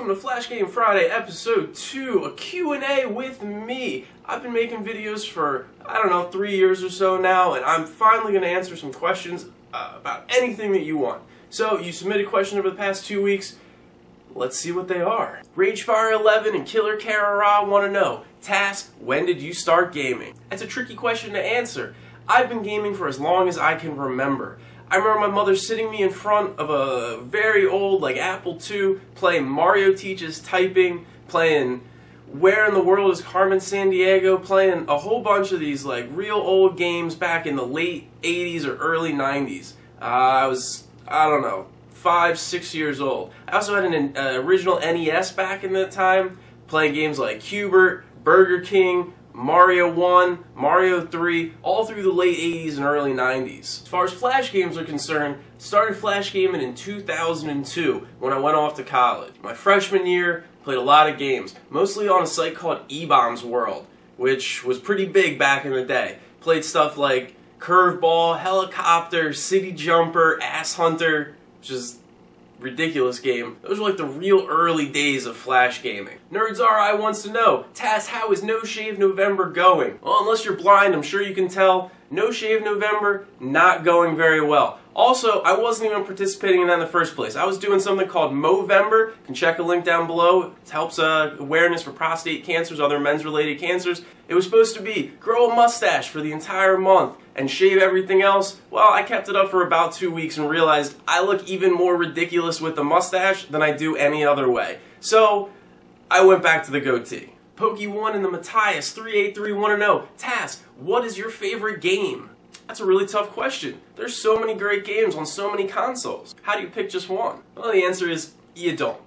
welcome to Flash Game Friday, episode 2, a Q&A with me. I've been making videos for, 3 years or so now, and I'm finally going to answer some questions about anything that you want. So, you submitted questions over the past 2 weeks. Let's see what they are. Ragefire11 and Killer Karara want to know, Task, when did you start gaming? That's a tricky question to answer. I've been gaming for as long as I can remember. I remember my mother sitting me in front of a very old, Apple II, playing Mario Teaches Typing, playing Where in the World is Carmen Sandiego, playing a whole bunch of these, real old games back in the late 80s or early 90s. I was, 5, 6 years old. I also had an original NES back in that time, playing games like Q*bert, Burger King, Mario 1, Mario 3, all through the late 80s and early 90s. As far as Flash games are concerned, started Flash gaming in 2002 when I went off to college. My freshman year, played a lot of games, mostly on a site called eBaum's World, which was pretty big back in the day. Played stuff like Curveball, Helicopter, City Jumper, Ass Hunter, which is ridiculous game. Those were the real early days of Flash gaming. Nerds RI wants to know, Taz, how is No Shave November going? Well, unless you're blind, I'm sure you can tell, No Shave November, not going very well. Also, I wasn't even participating in that in the first place. I was doing something called Movember. You can check a link down below. It helps awareness for prostate cancers, other men's-related cancers. It was supposed to be grow a mustache for the entire month and shave everything else. Well, I kept it up for about 2 weeks and realized I look even more ridiculous with the mustache than I do any other way. So, I went back to the goatee. Poke1 and the Matthias 383 want to know, Taz, what is your favorite game? That's a really tough question. There's so many great games on so many consoles. How do you pick just one? Well, the answer is, you don't.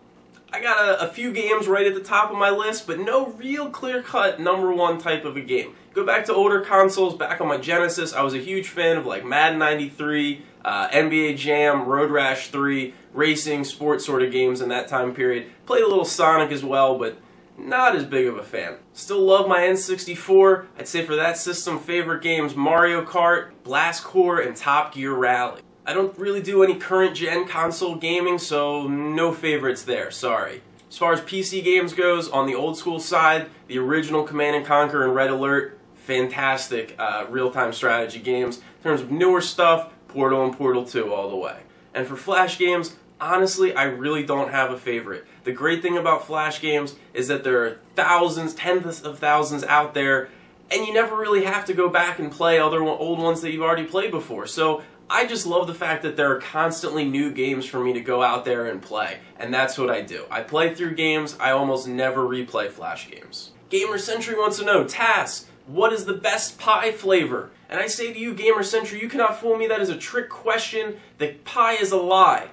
I got a few games right at the top of my list, but no real clear-cut #1 type of a game. Go back to older consoles, back on my Genesis, I was a huge fan of Madden 93, NBA Jam, Road Rash 3, racing, sports sort of games in that time period. Played a little Sonic as well, but not as big of a fan. Still love my N64. I'd say for that system, favorite games Mario Kart, Blast Corps, and Top Gear Rally. I don't really do any current gen console gaming, so no favorites there, sorry. As far as PC games goes, on the old school side, the original Command & Conquer and Red Alert, fantastic real-time strategy games. In terms of newer stuff, Portal and Portal 2 all the way. And for Flash games, honestly, I really don't have a favorite. The great thing about Flash games is that there are thousands, tens of thousands out there, and you never really have to go back and play other old ones that you've already played before. So I just love the fact that there are constantly new games for me to go out there and play, and that's what I do. I play through games, I almost never replay Flash games. Gamer Sentry wants to know, Tass, what is the best pie flavor? And I say to you, Gamer Sentry, you cannot fool me, that is a trick question. The pie is a lie.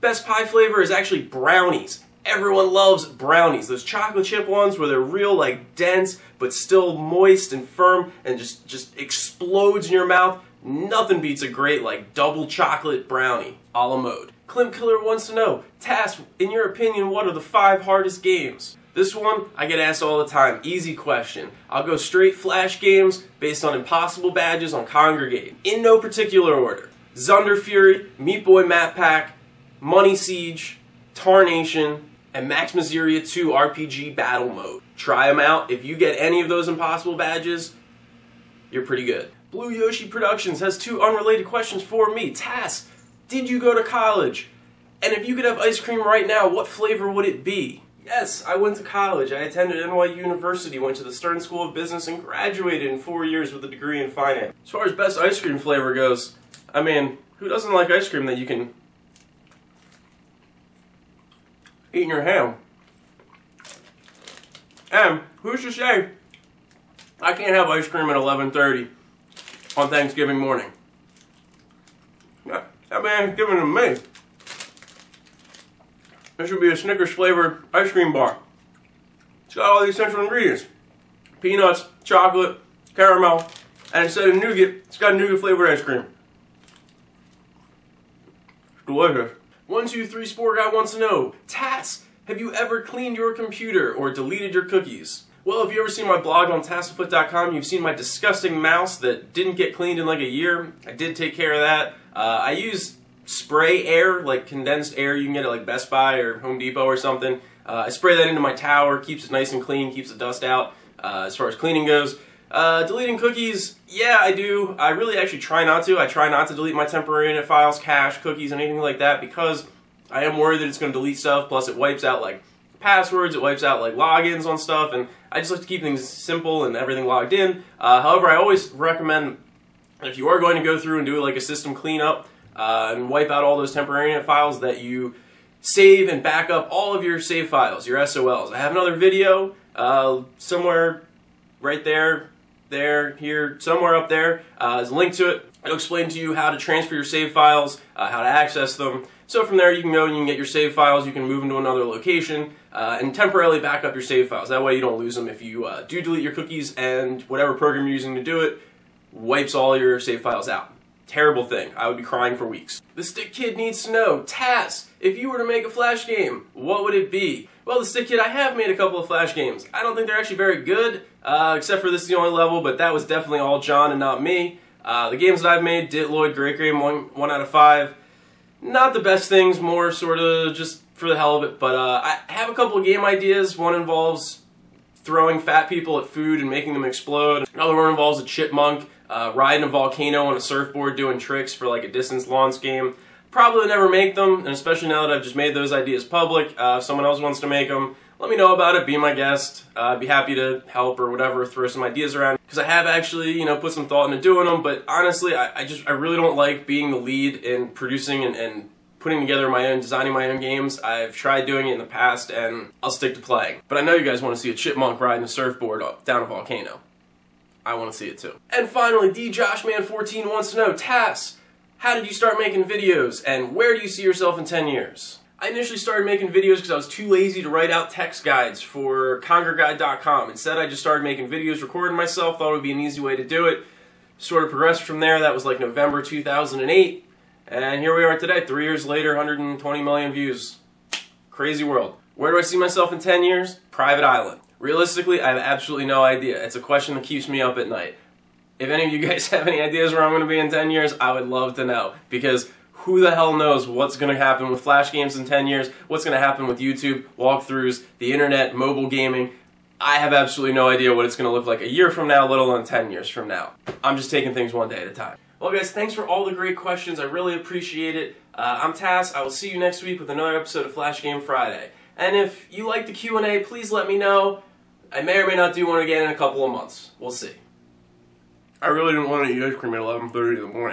Best pie flavor is actually brownies. Everyone loves brownies. Those chocolate chip ones where they're real dense but still moist and firm and just explodes in your mouth. Nothing beats a great double chocolate brownie a la mode. Clint Killer wants to know, Tass, in your opinion, what are the 5 hardest games? This one, I get asked all the time. Easy question. I'll go straight Flash games based on impossible badges on Kongregate. In no particular order. Zunder Fury, Meat Boy Map Pack, Money Siege, Tarnation, and Max Miseria 2 RPG Battle Mode. Try them out. If you get any of those impossible badges, you're pretty good. Blue Yoshi Productions has 2 unrelated questions for me. Tass, did you go to college? And if you could have ice cream right now, what flavor would it be? Yes, I went to college. I attended NYU University, went to the Stern School of Business, and graduated in 4 years with a degree in finance. As far as best ice cream flavor goes, who doesn't like ice cream that you can eat in your ham? And who's to say I can't have ice cream at 11:30 on Thanksgiving morning? That man giving to me. This should be a Snickers flavored ice cream bar. It's got all the essential ingredients. Peanuts, chocolate, caramel, and instead of nougat, it's got nougat flavored ice cream. It's delicious. 123 Sport Guy wants to know, Tass, have you ever cleaned your computer or deleted your cookies? Well, if you ever seen my blog on tassafoot.com, you've seen my disgusting mouse that didn't get cleaned in a year. I did take care of that. I use spray air, like condensed air you can get at like Best Buy or Home Depot or something. I spray that into my tower, keeps it nice and clean, keeps the dust out as far as cleaning goes. Deleting cookies, yeah, I do. I really actually try not to. I try not to delete my temporary internet files, cache, cookies, anything like that, because I am worried that it's going to delete stuff, plus it wipes out like passwords, it wipes out like logins on stuff, and I just like to keep things simple and everything logged in. However, I always recommend if you are going to go through and do like a system cleanup and wipe out all those temporary internet files, that you save and back up all of your save files, your SOLs. I have another video somewhere right there, here, somewhere up there. There's a link to it. It'll explain to you how to transfer your save files, how to access them. So from there you can go and you can get your save files, you can move them to another location, and temporarily back up your save files. That way you don't lose them if you do delete your cookies and whatever program you're using to do it wipes all your save files out. Terrible thing. I would be crying for weeks. The Stick Kid needs to know, Taz, if you were to make a Flash game, what would it be? Well, the Stick Kid, I have made a couple of Flash games. I don't think they're actually very good, except for this is the only level, but that was definitely all John and not me. The games that I've made, Dit Lloyd, great game, 1 out of 5. Not the best things, more sort of just for the hell of it, but I have a couple of game ideas. One involves throwing fat people at food and making them explode. Another one involves a chipmunk riding a volcano on a surfboard doing tricks for like a distance launch game. Probably never make them, and especially now that I've just made those ideas public, if someone else wants to make them, let me know about it, be my guest. I'd be happy to help or whatever, throw some ideas around. Because I have actually, you know, put some thought into doing them, but honestly, I really don't like being the lead in producing and putting together my own, designing my own games. I've tried doing it in the past, and I'll stick to playing. But I know you guys want to see a chipmunk riding a surfboard down a volcano. I want to see it too. And finally, DJoshman14 wants to know, Tass, how did you start making videos, and where do you see yourself in 10 years? I initially started making videos because I was too lazy to write out text guides for ConquerGuide.com. Instead, I just started making videos, recording myself, thought it would be an easy way to do it. Sort of progressed from there. That was like November 2008. And here we are today, 3 years later, 120 million views. Crazy world. Where do I see myself in 10 years? Private island. Realistically, I have absolutely no idea. It's a question that keeps me up at night. If any of you guys have any ideas where I'm going to be in 10 years, I would love to know. Because who the hell knows what's going to happen with Flash games in 10 years, what's going to happen with YouTube, walkthroughs, the internet, mobile gaming. I have absolutely no idea what it's going to look like a year from now, let alone 10 years from now. I'm just taking things one day at a time. Well guys, thanks for all the great questions. I really appreciate it. I'm Tass. I will see you next week with another episode of Flash Game Friday. And if you like the Q&A, please let me know. I may or may not do one again in a couple of months. We'll see. I really didn't want to eat ice cream at 11:30 in the morning.